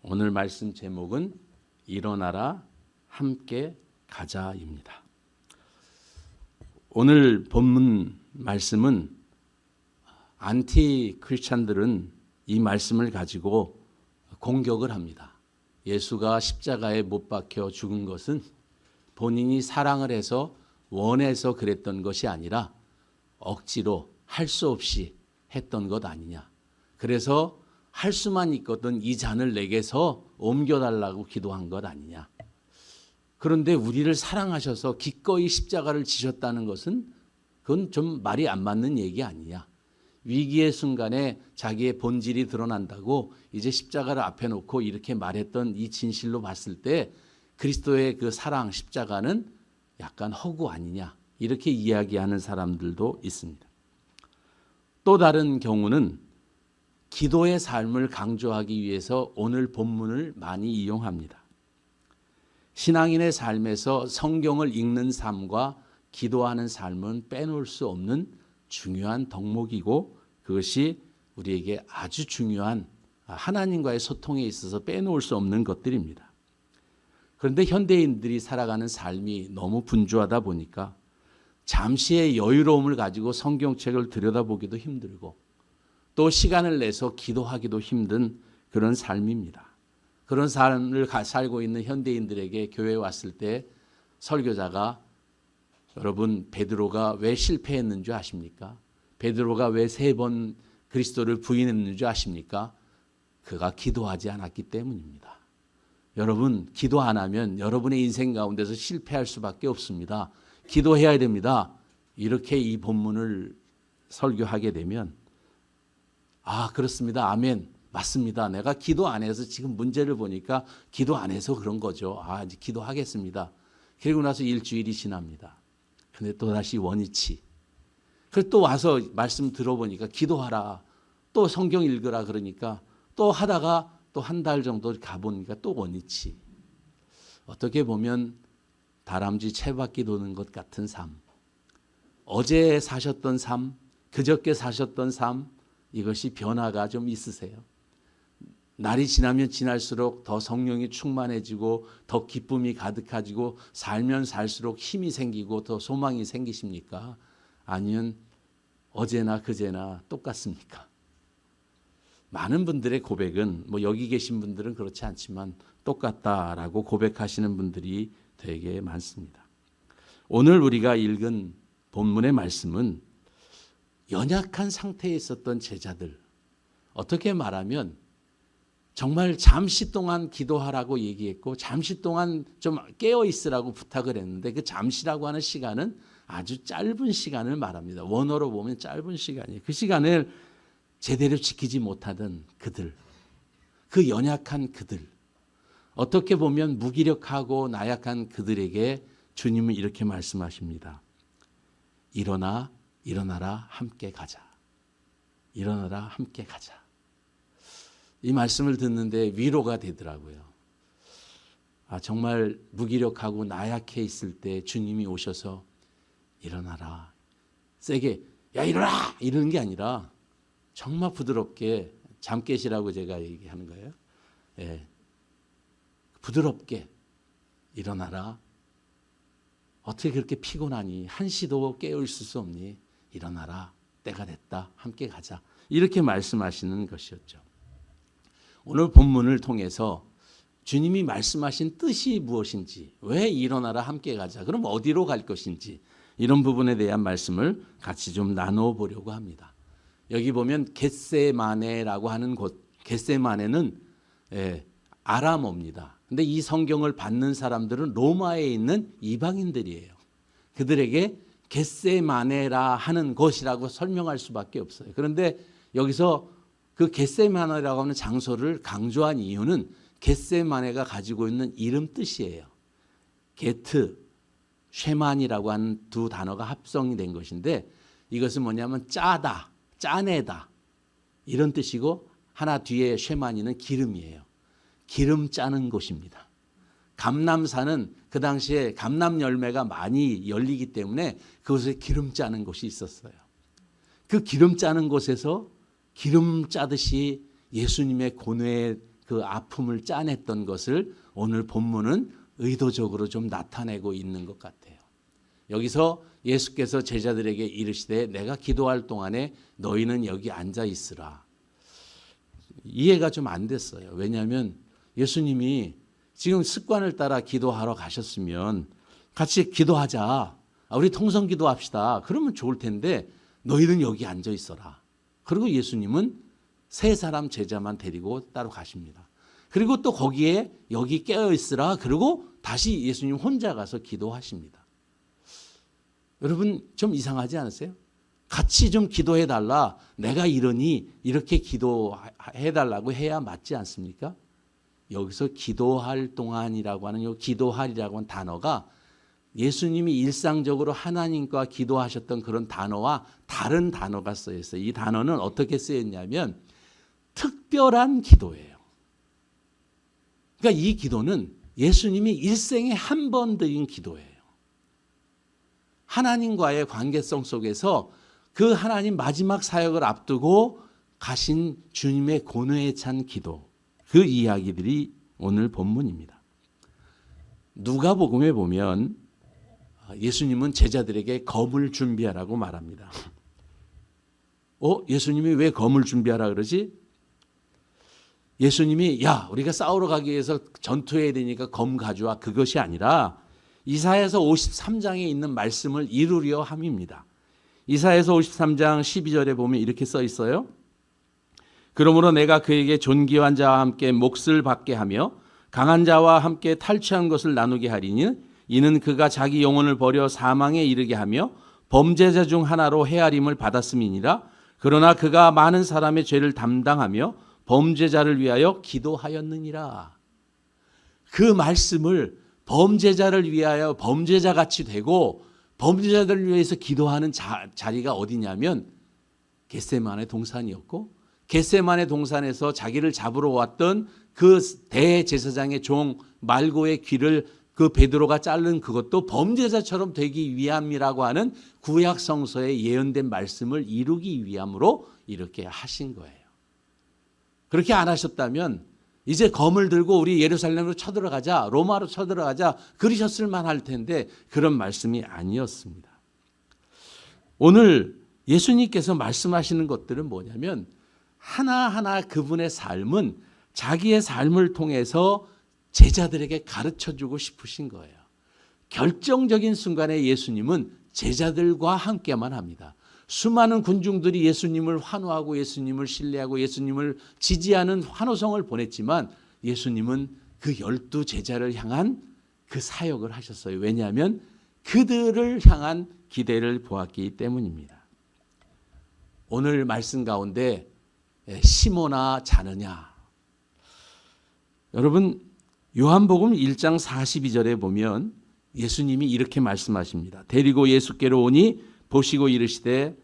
오늘 말씀 제목은 일어나라 함께 가자입니다. 오늘 본문 말씀은 안티 크리스찬들은 이 말씀을 가지고 공격을 합니다. 예수가 십자가에 못 박혀 죽은 것은 본인이 사랑을 해서 원해서 그랬던 것이 아니라 억지로 할 수 없이 했던 것 아니냐. 그래서 할 수만 있거든 이 잔을 내게서 옮겨달라고 기도한 것 아니냐. 그런데 우리를 사랑하셔서 기꺼이 십자가를 지셨다는 것은 그건 좀 말이 안 맞는 얘기 아니냐. 위기의 순간에 자기의 본질이 드러난다고 이제 십자가를 앞에 놓고 이렇게 말했던 이 진실로 봤을 때 그리스도의 그 사랑 십자가는 약간 허구 아니냐. 이렇게 이야기하는 사람들도 있습니다. 또 다른 경우는 기도의 삶을 강조하기 위해서 오늘 본문을 많이 이용합니다. 신앙인의 삶에서 성경을 읽는 삶과 기도하는 삶은 빼놓을 수 없는 중요한 덕목이고 그것이 우리에게 아주 중요한 하나님과의 소통에 있어서 빼놓을 수 없는 것들입니다. 그런데 현대인들이 살아가는 삶이 너무 분주하다 보니까 잠시의 여유로움을 가지고 성경책을 들여다보기도 힘들고 또 시간을 내서 기도하기도 힘든 그런 삶입니다. 그런 삶을 살고 있는 현대인들에게 교회에 왔을 때 설교자가 여러분 베드로가 왜 실패했는 줄 아십니까? 베드로가 왜 3번 그리스도를 부인했는 줄 아십니까? 그가 기도하지 않았기 때문입니다. 여러분 기도 안 하면 여러분의 인생 가운데서 실패할 수밖에 없습니다. 기도해야 됩니다. 이렇게 이 본문을 설교하게 되면 그렇습니다. 아멘. 맞습니다. 내가 기도 안 해서 지금 문제를 보니까 기도 안 해서 그런 거죠. 이제 기도하겠습니다. 그리고 나서 일주일이 지납니다. 근데 또다시 원위치. 그래서 또 와서 말씀 들어보니까 기도하라. 또 성경 읽으라 그러니까 또 하다가 또 한 달 정도 가보니까 또 원위치. 어떻게 보면 다람쥐 채바퀴 도는 것 같은 삶. 어제 사셨던 삶, 그저께 사셨던 삶, 이것이 변화가 좀 있으세요. 날이 지나면 지날수록 더 성령이 충만해지고 더 기쁨이 가득해지고 살면 살수록 힘이 생기고 더 소망이 생기십니까? 아니면 어제나 그제나 똑같습니까? 많은 분들의 고백은 여기 계신 분들은 그렇지 않지만 똑같다라고 고백하시는 분들이 되게 많습니다. 오늘 우리가 읽은 본문의 말씀은 연약한 상태에 있었던 제자들, 어떻게 말하면 정말 잠시 동안 기도하라고 얘기했고 잠시 동안 좀 깨어 있으라고 부탁을 했는데 그 잠시라고 하는 시간은 아주 짧은 시간을 말합니다. 원어로 보면 짧은 시간이에요. 그 시간을 제대로 지키지 못하던 그들, 그 연약한 그들, 어떻게 보면 무기력하고 나약한 그들에게 주님은 이렇게 말씀하십니다. 일어나라 함께 가자. 일어나라 함께 가자. 이 말씀을 듣는데 위로가 되더라고요. 정말 무기력하고 나약해 있을 때 주님이 오셔서 일어나라. 세게 야 일어나! 이러는 게 아니라 정말 부드럽게 잠 깨시라고 제가 얘기하는 거예요. 부드럽게 일어나라. 어떻게 그렇게 피곤하니? 한시도 깨어 있을 수 없니? 일어나라. 때가 됐다. 함께 가자. 이렇게 말씀하시는 것이었죠. 오늘 본문을 통해서 주님이 말씀하신 뜻이 무엇인지, 왜 일어나라 함께 가자, 그럼 어디로 갈 것인지 이런 부분에 대한 말씀을 같이 좀 나누어 보려고 합니다. 여기 보면 겟세마네라고 하는 곳, 겟세마네는 아람어입니다. 근데 이 성경을 받는 사람들은 로마에 있는 이방인들이에요. 그들에게 겟세마네라 하는 곳이라고 설명할 수밖에 없어요. 그런데 여기서 그 겟세마네라고 하는 장소를 강조한 이유는 겟세마네가 가지고 있는 이름 뜻이에요. 게트, 쉐만이라고 하는 두 단어가 합성이 된 것인데 이것은 뭐냐면 짜다, 짜내다 이런 뜻이고 하나 뒤에 쉐만이는 기름이에요. 기름 짜는 곳입니다. 감람산은 그 당시에 감람 열매가 많이 열리기 때문에 그곳에 기름 짜는 곳이 있었어요. 그 기름 짜는 곳에서 기름 짜듯이 예수님의 고뇌의 그 아픔을 짜냈던 것을 오늘 본문은 의도적으로 좀 나타내고 있는 것 같아요. 여기서 예수께서 제자들에게 이르시되 내가 기도할 동안에 너희는 여기 앉아 있으라. 이해가 좀 안 됐어요. 왜냐하면 예수님이 지금 습관을 따라 기도하러 가셨으면 같이 기도하자. 우리 통성 기도합시다. 그러면 좋을 텐데 너희는 여기 앉아 있어라. 그리고 예수님은 세 사람 제자만 데리고 따로 가십니다. 그리고 또 거기에 여기 깨어 있으라. 그리고 다시 예수님 혼자 가서 기도하십니다. 여러분 좀 이상하지 않으세요? 같이 좀 기도해 달라. 내가 이러니 이렇게 기도해 달라고 해야 맞지 않습니까? 여기서 기도할 동안이라고 하는 이 기도할이라고 하는 단어가 예수님이 일상적으로 하나님과 기도하셨던 그런 단어와 다른 단어가 쓰여 있어요. 이 단어는 어떻게 쓰였냐면 특별한 기도예요. 그러니까 이 기도는 예수님이 일생에 한 번 드린 기도예요. 하나님과의 관계성 속에서 그 하나님 마지막 사역을 앞두고 가신 주님의 고뇌에 찬 기도, 그 이야기들이 오늘 본문입니다. 누가복음에 보면 예수님은 제자들에게 검을 준비하라고 말합니다. 예수님이 왜 검을 준비하라 그러지? 예수님이 우리가 싸우러 가기 위해서 전투해야 되니까 검 가져와, 그것이 아니라 이사야서 53장에 있는 말씀을 이루려 함입니다. 이사야서 53장 12절에 보면 이렇게 써 있어요. 그러므로 내가 그에게 존귀한 자와 함께 몫을 받게 하며 강한 자와 함께 탈취한 것을 나누게 하리니 이는 그가 자기 영혼을 버려 사망에 이르게 하며 범죄자 중 하나로 헤아림을 받았음이니라. 그러나 그가 많은 사람의 죄를 담당하며 범죄자를 위하여 기도하였느니라. 그 말씀을 범죄자를 위하여 범죄자같이 되고 범죄자들을 위해서 기도하는 자리가 어디냐면 겟세마네 동산이었고, 겟세마네 동산에서 자기를 잡으러 왔던 그 대제사장의 종 말고의 귀를 그 베드로가 자른 그것도 범죄자처럼 되기 위함이라고 하는 구약 성서에 예언된 말씀을 이루기 위함으로 이렇게 하신 거예요. 그렇게 안 하셨다면 이제 검을 들고 우리 예루살렘으로 쳐들어가자, 로마로 쳐들어가자 그러셨을 만할 텐데 그런 말씀이 아니었습니다. 오늘 예수님께서 말씀하시는 것들은 뭐냐면 하나하나 그분의 삶은 자기의 삶을 통해서 제자들에게 가르쳐주고 싶으신 거예요. 결정적인 순간에 예수님은 제자들과 함께만 합니다. 수많은 군중들이 예수님을 환호하고 예수님을 신뢰하고 예수님을 지지하는 환호성을 보냈지만 예수님은 그 12 제자를 향한 그 사역을 하셨어요. 왜냐하면 그들을 향한 기대를 보았기 때문입니다. 오늘 말씀 가운데 시몬아 자느냐. 여러분 요한복음 1장 42절에 보면 예수님이 이렇게 말씀하십니다. 데리고 예수께로 오니 보시고 이르시되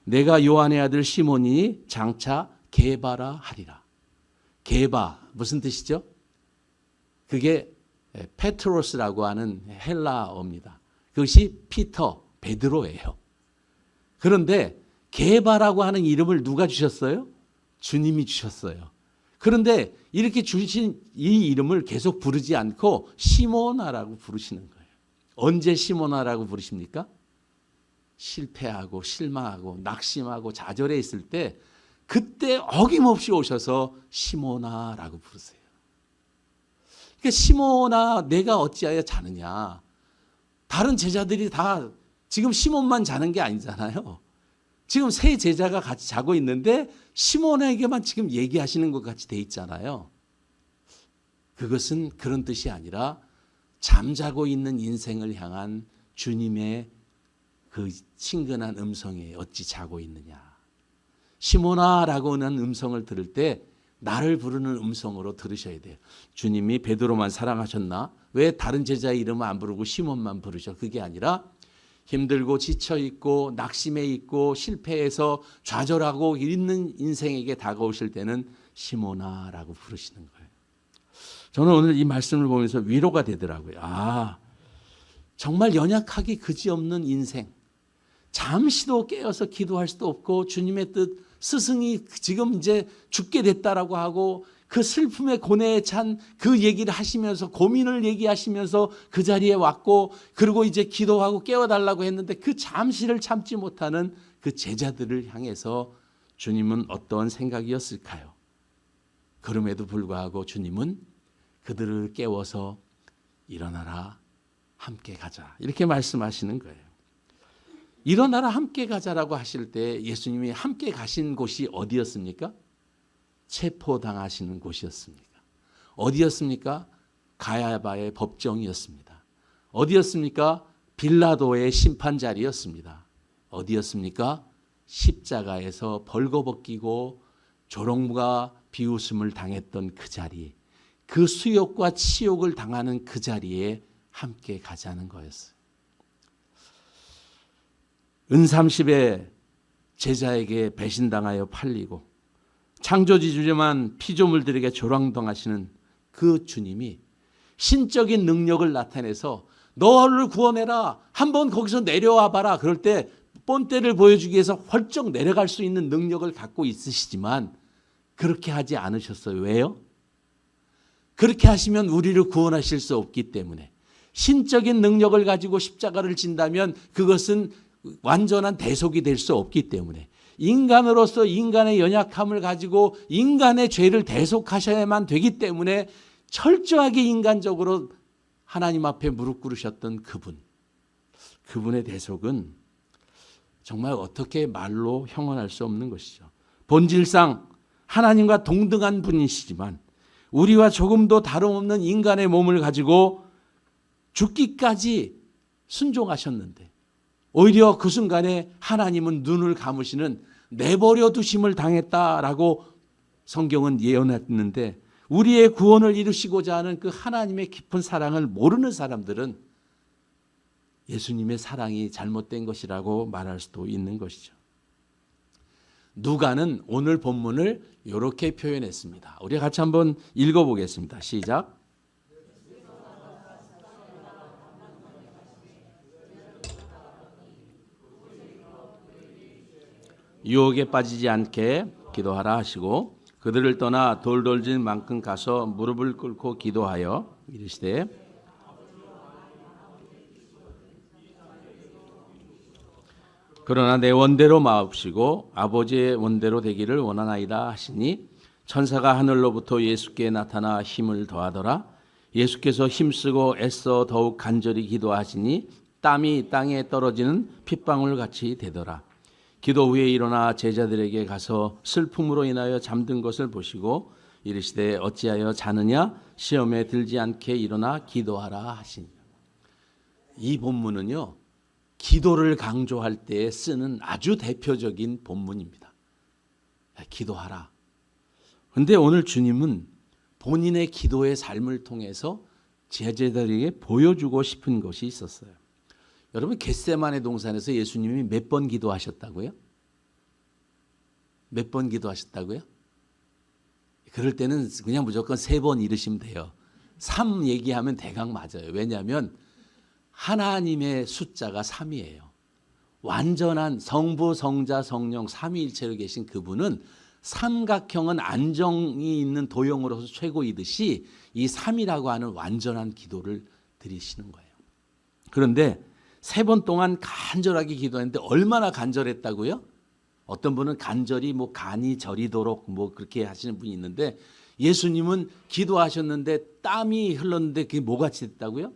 내가 요한의 아들 시몬이니 장차 게바라 하리라. 게바 무슨 뜻이죠? 그게 페트로스라고 하는 헬라어입니다. 그것이 피터, 베드로예요. 그런데 게바라고 하는 이름을 누가 주셨어요? 주님이 주셨어요. 그런데 이렇게 주신 이 이름을 계속 부르지 않고 시모나라고 부르시는 거예요. 언제 시모나라고 부르십니까? 실패하고 실망하고 낙심하고 좌절해 있을 때 그때 어김없이 오셔서 시모나라고 부르세요. 그러니까 시모나 내가 어찌하여 자느냐. 다른 제자들이 다 지금 시몬만 자는 게 아니잖아요. 지금 세 제자가 같이 자고 있는데 시몬에게만 지금 얘기하시는 것 같이 돼 있잖아요. 그것은 그런 뜻이 아니라 잠자고 있는 인생을 향한 주님의 그 친근한 음성에 어찌 자고 있느냐. 시몬아라고 하는 음성을 들을 때 나를 부르는 음성으로 들으셔야 돼요. 주님이 베드로만 사랑하셨나? 왜 다른 제자 이름을 안 부르고 시몬만 부르셔? 그게 아니라 힘들고 지쳐있고 낙심해 있고 실패해서 좌절하고 있는 인생에게 다가오실 때는 시몬아라고 부르시는 거예요. 저는 오늘 이 말씀을 보면서 위로가 되더라고요. 정말 연약하기 그지없는 인생. 잠시도 깨어서 기도할 수도 없고 주님의 뜻, 스승이 지금 이제 죽게 됐다라고 하고 그 슬픔의 고뇌에 찬 그 얘기를 하시면서 고민을 얘기하시면서 그 자리에 왔고, 그리고 이제 기도하고 깨워달라고 했는데 그 잠시를 참지 못하는 그 제자들을 향해서 주님은 어떤 생각이었을까요? 그럼에도 불구하고 주님은 그들을 깨워서 일어나라, 함께 가자, 이렇게 말씀하시는 거예요. 일어나라, 함께 가자라고 하실 때 예수님이 함께 가신 곳이 어디였습니까? 체포당하시는 곳이었습니다. 어디였습니까? 가야바의 법정이었습니다. 어디였습니까? 빌라도의 심판 자리였습니다. 어디였습니까? 십자가에서 벌거벗기고 조롱과 비웃음을 당했던 그 자리, 그 수욕과 치욕을 당하는 그 자리에 함께 가자는 거였어요. 은삼십의 제자에게 배신당하여 팔리고 창조주 주제만 피조물들에게 조랑당하시는 그 주님이 신적인 능력을 나타내서 너를 구원해라, 한번 거기서 내려와 봐라, 그럴 때 본때를 보여주기 위해서 헐쩍 내려갈 수 있는 능력을 갖고 있으시지만 그렇게 하지 않으셨어요. 왜요? 그렇게 하시면 우리를 구원하실 수 없기 때문에. 신적인 능력을 가지고 십자가를 진다면 그것은 완전한 대속이 될 수 없기 때문에, 인간으로서 인간의 연약함을 가지고 인간의 죄를 대속하셔야만 되기 때문에 철저하게 인간적으로 하나님 앞에 무릎 꿇으셨던 그분의 대속은 정말 어떻게 말로 형언할 수 없는 것이죠. 본질상 하나님과 동등한 분이시지만 우리와 조금도 다름없는 인간의 몸을 가지고 죽기까지 순종하셨는데, 오히려 그 순간에 하나님은 눈을 감으시는 내버려 두심을 당했다라고 성경은 예언했는데, 우리의 구원을 이루시고자 하는 그 하나님의 깊은 사랑을 모르는 사람들은 예수님의 사랑이 잘못된 것이라고 말할 수도 있는 것이죠. 누가는 오늘 본문을 이렇게 표현했습니다. 우리 같이 한번 읽어보겠습니다. 시작. 유혹에 빠지지 않게 기도하라 하시고 그들을 떠나 돌돌질 만큼 가서 무릎을 꿇고 기도하여 이르시되 그러나 내 원대로 마옵시고 아버지의 원대로 되기를 원하나이다 하시니 천사가 하늘로부터 예수께 나타나 힘을 더하더라. 예수께서 힘쓰고 애써 더욱 간절히 기도하시니 땀이 땅에 떨어지는 핏방울 같이 되더라. 기도 후에 일어나 제자들에게 가서 슬픔으로 인하여 잠든 것을 보시고 이르시되 어찌하여 자느냐, 시험에 들지 않게 일어나 기도하라 하시니. 이 본문은요, 기도를 강조할 때 쓰는 아주 대표적인 본문입니다. 기도하라. 그런데 오늘 주님은 본인의 기도의 삶을 통해서 제자들에게 보여주고 싶은 것이 있었어요. 여러분, 겟세마네 동산에서 예수님이 몇 번 기도하셨다고요? 몇 번 기도하셨다고요? 그럴 때는 그냥 무조건 3번 이르시면 돼요. 3 얘기하면 대강 맞아요. 왜냐하면 하나님의 숫자가 3이에요. 완전한 성부, 성자, 성령 삼위일체로 계신 그분은 삼각형은 안정이 있는 도형으로서 최고이듯이 이 3이라고 하는 완전한 기도를 드리시는 거예요. 그런데 3번 동안 간절하게 기도했는데 얼마나 간절했다고요? 어떤 분은 간절히 간이 저리도록 그렇게 하시는 분이 있는데, 예수님은 기도하셨는데 땀이 흘렀는데 그게 뭐같이 됐다고요?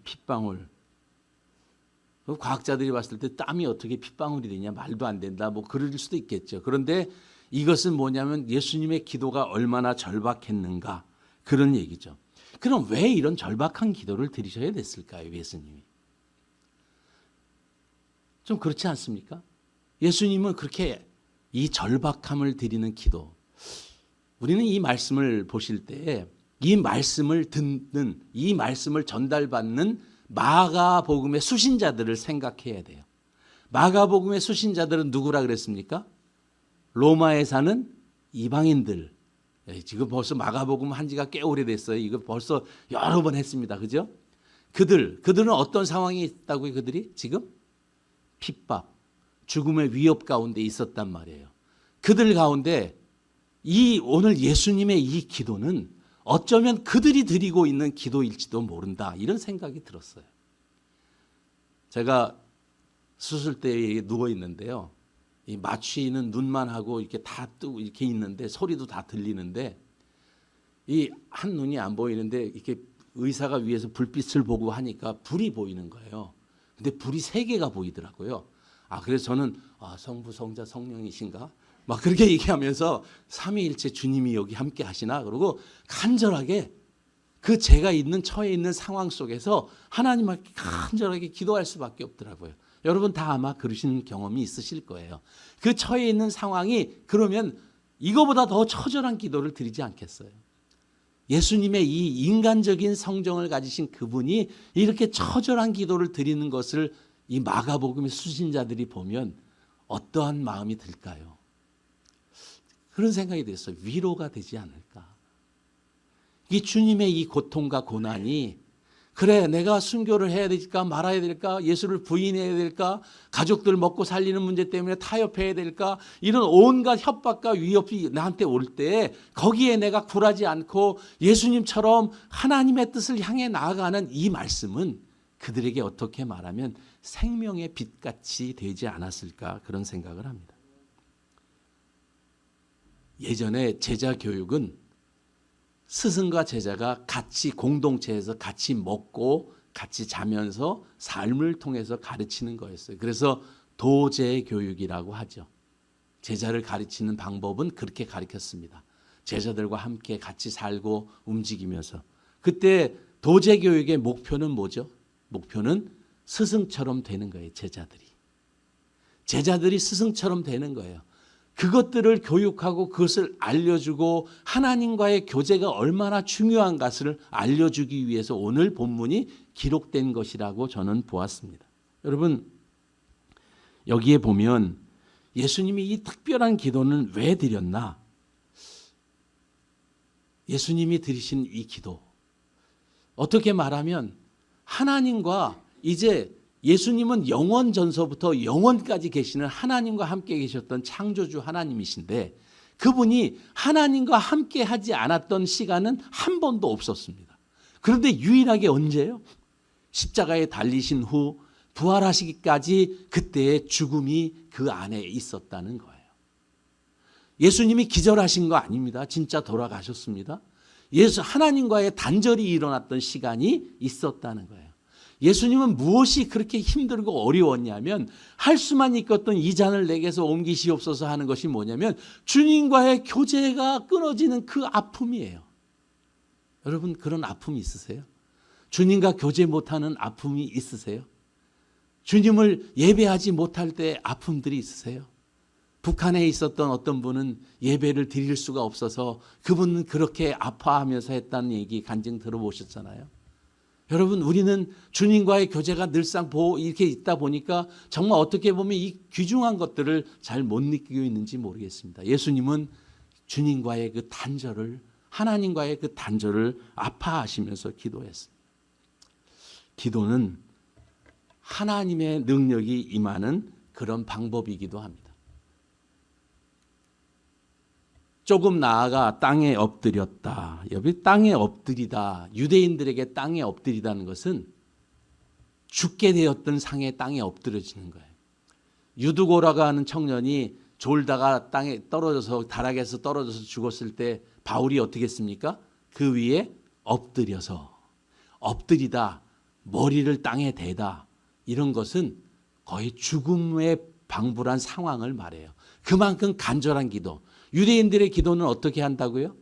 핏방울. 과학자들이 봤을 때 땀이 어떻게 핏방울이 되냐, 말도 안 된다, 그럴 수도 있겠죠. 그런데 이것은 뭐냐면 예수님의 기도가 얼마나 절박했는가, 그런 얘기죠. 그럼 왜 이런 절박한 기도를 드리셔야 됐을까요, 예수님이? 좀 그렇지 않습니까? 예수님은 그렇게 이 절박함을 드리는 기도, 우리는 이 말씀을 보실 때 이 말씀을 듣는, 이 말씀을 전달받는 마가복음의 수신자들을 생각해야 돼요. 마가복음의 수신자들은 누구라 그랬습니까? 로마에 사는 이방인들. 지금 벌써 마가복음 한 지가 꽤 오래됐어요. 이거 벌써 여러 번 했습니다. 그죠? 그들은 어떤 상황에 있다고요? 그들이 지금 핍박, 죽음의 위협 가운데 있었단 말이에요. 그들 가운데 이 오늘 예수님의 이 기도는 어쩌면 그들이 드리고 있는 기도일지도 모른다, 이런 생각이 들었어요. 제가 수술대에 누워 있는데요. 이 마취는 눈만 하고 이렇게 다 뜨고 이렇게 있는데 소리도 다 들리는데 이 한 눈이 안 보이는데 이렇게 의사가 위에서 불빛을 보고 하니까 불이 보이는 거예요. 근데 불이 3개가 보이더라고요. 그래서 저는 성부, 성자, 성령이신가? 막 그렇게 얘기하면서 삼위일체 주님이 여기 함께 하시나? 그러고 간절하게 그 제가 있는 처해 있는 상황 속에서 하나님께 간절하게 기도할 수밖에 없더라고요. 여러분 다 아마 그러신 경험이 있으실 거예요. 그 처해 있는 상황이 그러면 이거보다 더 처절한 기도를 드리지 않겠어요? 예수님의 이 인간적인 성정을 가지신 그분이 이렇게 처절한 기도를 드리는 것을 이 마가복음의 수신자들이 보면 어떠한 마음이 들까요? 그런 생각이 들었어요. 위로가 되지 않을까? 이 주님의 이 고통과 고난이, 그래 내가 순교를 해야 될까 말아야 될까, 예수를 부인해야 될까, 가족들 먹고 살리는 문제 때문에 타협해야 될까, 이런 온갖 협박과 위협이 나한테 올 때 거기에 내가 굴하지 않고 예수님처럼 하나님의 뜻을 향해 나아가는 이 말씀은 그들에게 어떻게 말하면 생명의 빛같이 되지 않았을까, 그런 생각을 합니다. 예전에 제자 교육은 스승과 제자가 같이 공동체에서 같이 먹고 같이 자면서 삶을 통해서 가르치는 거였어요. 그래서 도제 교육이라고 하죠. 제자를 가르치는 방법은 그렇게 가르쳤습니다. 제자들과 함께 같이 살고 움직이면서. 그때 도제 교육의 목표는 뭐죠? 목표는 스승처럼 되는 거예요. 제자들이 스승처럼 되는 거예요. 그것들을 교육하고 그것을 알려주고 하나님과의 교제가 얼마나 중요한 것을 알려주기 위해서 오늘 본문이 기록된 것이라고 저는 보았습니다. 여러분, 여기에 보면 예수님이 이 특별한 기도는 왜 드렸나? 예수님이 드리신 이 기도, 어떻게 말하면 하나님과 이제 예수님은 영원 전서부터 영원까지 계시는 하나님과 함께 계셨던 창조주 하나님이신데 그분이 하나님과 함께 하지 않았던 시간은 한 번도 없었습니다. 그런데 유일하게 언제요? 십자가에 달리신 후 부활하시기까지 그때의 죽음이 그 안에 있었다는 거예요. 예수님이 기절하신 거 아닙니다. 진짜 돌아가셨습니다. 하나님과의 단절이 일어났던 시간이 있었다는 거예요. 예수님은 무엇이 그렇게 힘들고 어려웠냐면 할 수만 있었던 이 잔을 내게서 옮기시옵소서 하는 것이 뭐냐면 주님과의 교제가 끊어지는 그 아픔이에요. 여러분 그런 아픔이 있으세요? 주님과 교제 못하는 아픔이 있으세요? 주님을 예배하지 못할 때 아픔들이 있으세요? 북한에 있었던 어떤 분은 예배를 드릴 수가 없어서 그분은 그렇게 아파하면서 했다는 얘기 간증 들어보셨잖아요. 여러분 우리는 주님과의 교제가 늘상 이렇게 있다 보니까 정말 어떻게 보면 이 귀중한 것들을 잘 못 느끼고 있는지 모르겠습니다. 예수님은 주님과의 그 단절을, 하나님과의 그 단절을 아파하시면서 기도했습니다. 기도는 하나님의 능력이 임하는 그런 방법이기도 합니다. 조금 나아가 땅에 엎드렸다. 여기 땅에 엎드리다. 유대인들에게 땅에 엎드리다는 것은 죽게 되었던 상에 땅에 엎드려지는 거예요. 유두고라고 하는 청년이 졸다가 땅에 떨어져서 다락에서 떨어져서 죽었을 때 바울이 어떻게 했습니까? 그 위에 엎드리다, 머리를 땅에 대다. 이런 것은 거의 죽음에 방불한 상황을 말해요. 그만큼 간절한 기도. 유대인들의 기도는 어떻게 한다고요?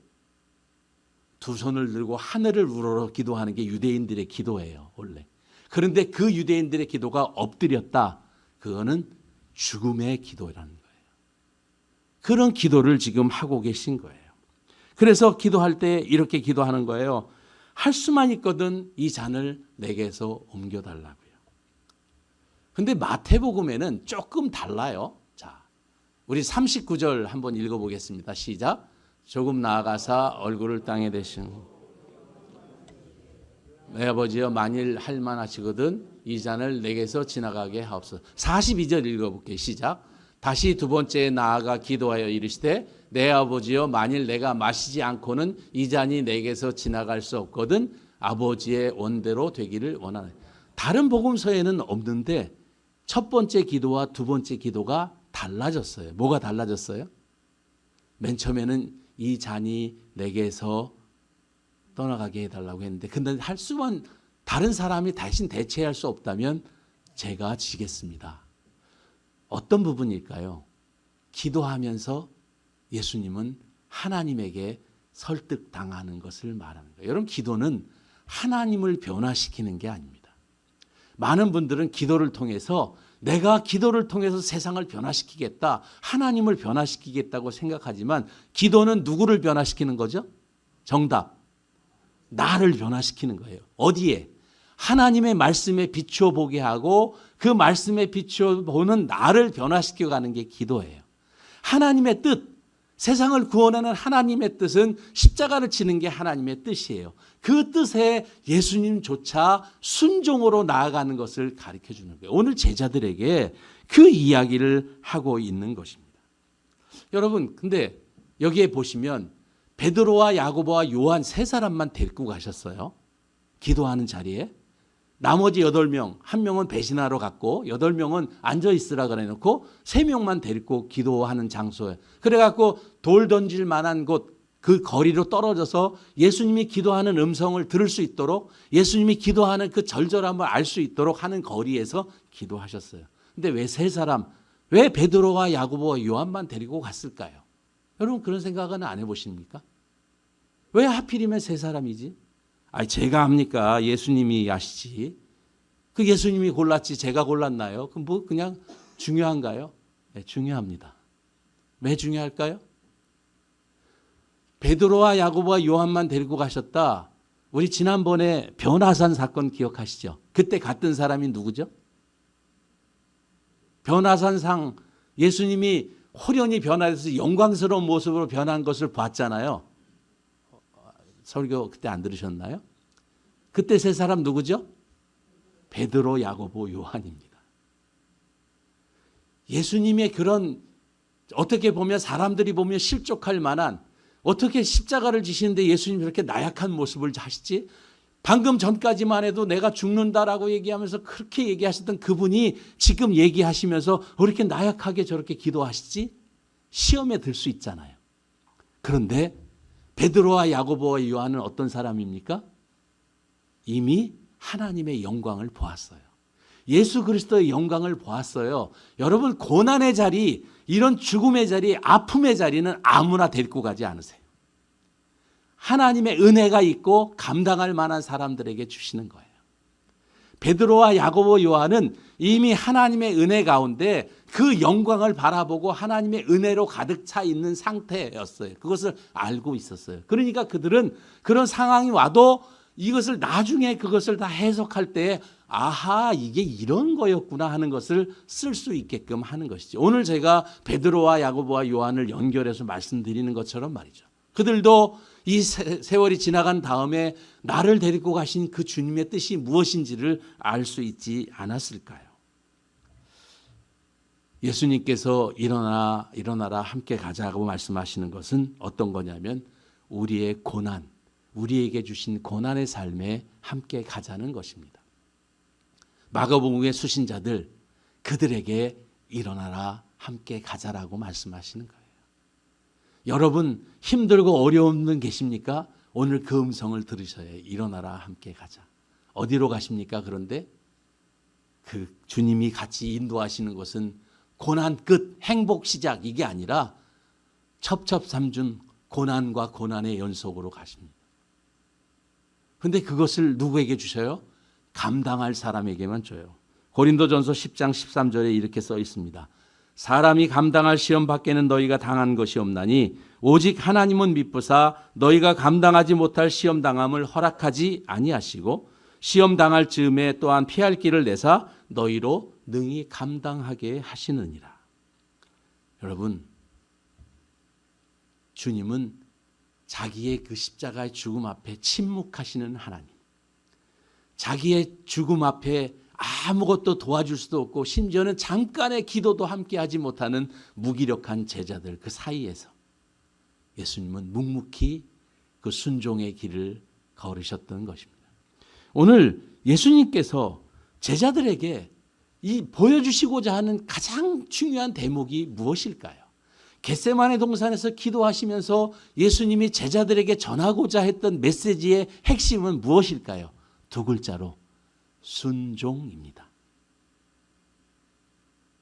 두 손을 들고 하늘을 우러러 기도하는 게 유대인들의 기도예요, 원래. 그런데 그 유대인들의 기도가 엎드렸다. 그거는 죽음의 기도라는 거예요. 그런 기도를 지금 하고 계신 거예요. 그래서 기도할 때 이렇게 기도하는 거예요. 할 수만 있거든 이 잔을 내게서 옮겨달라고요. 근데 마태복음에는 조금 달라요. 우리 39절 한번 읽어보겠습니다. 시작. 조금 나아가사 얼굴을 땅에 대시고 내 아버지여 만일 할 만하시거든 이 잔을 내게서 지나가게 하옵소서. 42절 읽어볼게요. 시작. 다시 두 번째 나아가 기도하여 이르시되 내 아버지여 만일 내가 마시지 않고는 이 잔이 내게서 지나갈 수 없거든 아버지의 원대로 되기를 원하네. 다른 복음서에는 없는데 첫 번째 기도와 두 번째 기도가 달라졌어요. 뭐가 달라졌어요? 맨 처음에는 이 잔이 내게서 떠나가게 해달라고 했는데 근데 할 수만 다른 사람이 대신 대체할 수 없다면 제가 지겠습니다. 어떤 부분일까요? 기도하면서 예수님은 하나님에게 설득당하는 것을 말하는 거예요. 여러분 기도는 하나님을 변화시키는 게 아닙니다. 많은 분들은 기도를 통해서 내가 기도를 통해서 세상을 변화시키겠다, 하나님을 변화시키겠다고 생각하지만 기도는 누구를 변화시키는 거죠? 정답. 나를 변화시키는 거예요. 어디에? 하나님의 말씀에 비추어 보게 하고 그 말씀에 비추어 보는 나를 변화시켜가는 게 기도예요. 하나님의 뜻, 세상을 구원하는 하나님의 뜻은 십자가를 지는 게 하나님의 뜻이에요. 그 뜻에 예수님조차 순종으로 나아가는 것을 가르쳐 주는 거예요. 오늘 제자들에게 그 이야기를 하고 있는 것입니다. 여러분, 근데 여기에 보시면 베드로와 야고보와 요한 세 사람만 데리고 가셨어요. 기도하는 자리에. 나머지 8명, 한 명은 배신하러 갔고 8명은 앉아 있으라 그래 놓고 3명만 데리고 기도하는 장소에. 그래 갖고 돌 던질 만한 곳 그 거리로 떨어져서 예수님이 기도하는 음성을 들을 수 있도록 예수님이 기도하는 그 절절함을 알 수 있도록 하는 거리에서 기도하셨어요. 근데 왜 세 사람, 왜 베드로와 야고보와 요한만 데리고 갔을까요? 여러분 그런 생각은 안 해보십니까? 왜 하필이면 세 사람이지? 제가 합니까? 예수님이 하시지. 그 예수님이 골랐지 제가 골랐나요? 그 뭐 그냥 중요한가요? 네, 중요합니다. 왜 중요할까요? 베드로와 야고보와 요한만 데리고 가셨다. 우리 지난번에 변화산 사건 기억하시죠? 그때 갔던 사람이 누구죠? 변화산상 예수님이 호련히 변화돼서 영광스러운 모습으로 변한 것을 봤잖아요. 설교 그때 안 들으셨나요? 그때 세 사람 누구죠? 베드로, 야고보, 요한입니다. 예수님의 그런 어떻게 보면 사람들이 보면 실족할 만한 어떻게 십자가를 지시는데 예수님이 그렇게 나약한 모습을 하시지? 방금 전까지만 해도 내가 죽는다라고 얘기하면서 그렇게 얘기하셨던 그분이 지금 얘기하시면서 왜 이렇게 나약하게 저렇게 기도하시지? 시험에 들 수 있잖아요. 그런데 베드로와 야고보와 요한은 어떤 사람입니까? 이미 하나님의 영광을 보았어요. 예수 그리스도의 영광을 보았어요. 여러분 고난의 자리, 이런 죽음의 자리, 아픔의 자리는 아무나 데리고 가지 않으세요. 하나님의 은혜가 있고 감당할 만한 사람들에게 주시는 거예요. 베드로와 야고보, 요한은 이미 하나님의 은혜 가운데 그 영광을 바라보고 하나님의 은혜로 가득 차 있는 상태였어요. 그것을 알고 있었어요. 그러니까 그들은 그런 상황이 와도 이것을 나중에 그것을 다 해석할 때 아하 이게 이런 거였구나 하는 것을 쓸 수 있게끔 하는 것이죠. 오늘 제가 베드로와 야고보와 요한을 연결해서 말씀드리는 것처럼 말이죠. 그들도 이 세월이 지나간 다음에 나를 데리고 가신 그 주님의 뜻이 무엇인지를 알 수 있지 않았을까요? 예수님께서 일어나라 함께 가자고 말씀하시는 것은 어떤 거냐면 우리의 고난, 우리에게 주신 고난의 삶에 함께 가자는 것입니다. 마가복음의 수신자들 그들에게 일어나라 함께 가자라고 말씀하시는 거예요. 여러분 힘들고 어려운 분 계십니까? 오늘 그 음성을 들으셔야 해요. 일어나라 함께 가자. 어디로 가십니까? 그런데 그 주님이 같이 인도하시는 것은 고난 끝 행복 시작 이게 아니라 첩첩삼중 고난과 고난의 연속으로 가십니다. 그런데 그것을 누구에게 주셔요? 감당할 사람에게만 줘요. 고린도전서 10장 13절에 이렇게 써 있습니다. 사람이 감당할 시험 밖에는 너희가 당한 것이 없나니 오직 하나님은 미쁘사 너희가 감당하지 못할 시험 당함을 허락하지 아니하시고 시험 당할 즈음에 또한 피할 길을 내사 너희로 능히 감당하게 하시느니라. 여러분, 주님은 자기의 그 십자가의 죽음 앞에 침묵하시는 하나님, 자기의 죽음 앞에 아무것도 도와줄 수도 없고 심지어는 잠깐의 기도도 함께하지 못하는 무기력한 제자들 그 사이에서 예수님은 묵묵히 그 순종의 길을 걸으셨던 것입니다. 오늘 예수님께서 제자들에게 이 보여주시고자 하는 가장 중요한 대목이 무엇일까요? 겟세마네 동산에서 기도하시면서 예수님이 제자들에게 전하고자 했던 메시지의 핵심은 무엇일까요? 두 글자로 순종입니다.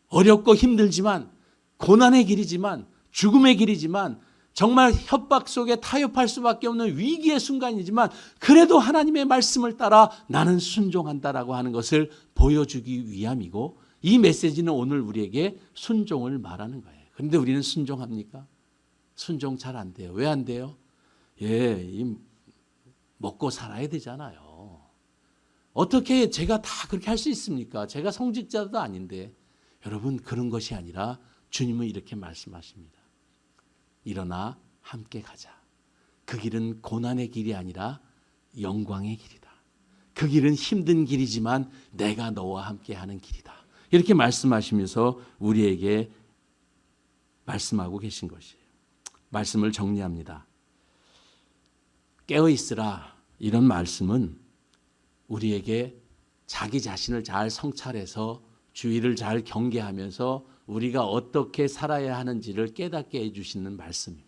어렵고 힘들지만, 고난의 길이지만, 죽음의 길이지만, 정말 협박 속에 타협할 수밖에 없는 위기의 순간이지만 그래도 하나님의 말씀을 따라 나는 순종한다라고 하는 것을 보여주기 위함이고, 이 메시지는 오늘 우리에게 순종을 말하는 거예요. 그런데 우리는 순종합니까? 순종 잘 안 돼요. 왜 안 돼요? 먹고 살아야 되잖아요. 어떻게 제가 다 그렇게 할 수 있습니까? 제가 성직자도 아닌데. 여러분, 그런 것이 아니라 주님은 이렇게 말씀하십니다. 일어나 함께 가자. 그 길은 고난의 길이 아니라 영광의 길이다. 그 길은 힘든 길이지만 내가 너와 함께 하는 길이다. 이렇게 말씀하시면서 우리에게 말씀하고 계신 것이에요. 말씀을 정리합니다. 깨어있으라, 이런 말씀은 우리에게 자기 자신을 잘 성찰해서 주의를 잘 경계하면서 우리가 어떻게 살아야 하는지를 깨닫게 해주시는 말씀입니다.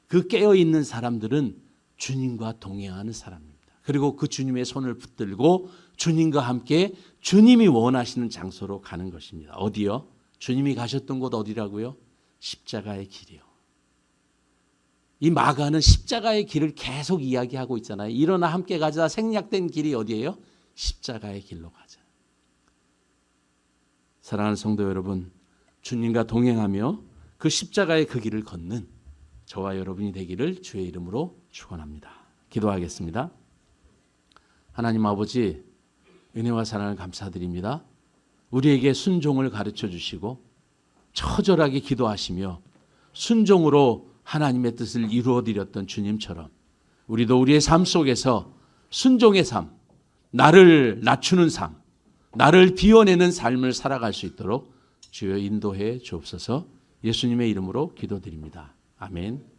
그 깨어있는 사람들은 주님과 동행하는 사람입니다. 그리고 그 주님의 손을 붙들고 주님과 함께 주님이 원하시는 장소로 가는 것입니다. 어디요? 주님이 가셨던 곳 어디라고요? 십자가의 길이요. 이 마가는 십자가의 길을 계속 이야기하고 있잖아요. 일어나 함께 가자. 생략된 길이 어디예요? 십자가의 길로 가자. 사랑하는 성도 여러분, 주님과 동행하며 그 십자가의 그 길을 걷는 저와 여러분이 되기를 주의 이름으로 축원합니다. 기도하겠습니다. 하나님 아버지, 은혜와 사랑을 감사드립니다. 우리에게 순종을 가르쳐 주시고 처절하게 기도하시며 순종으로 하나님의 뜻을 이루어 드렸던 주님처럼 우리도 우리의 삶 속에서 순종의 삶, 나를 낮추는 삶, 나를 비워내는 삶을 살아갈 수 있도록 주여 인도해 주옵소서. 예수님의 이름으로 기도드립니다. 아멘.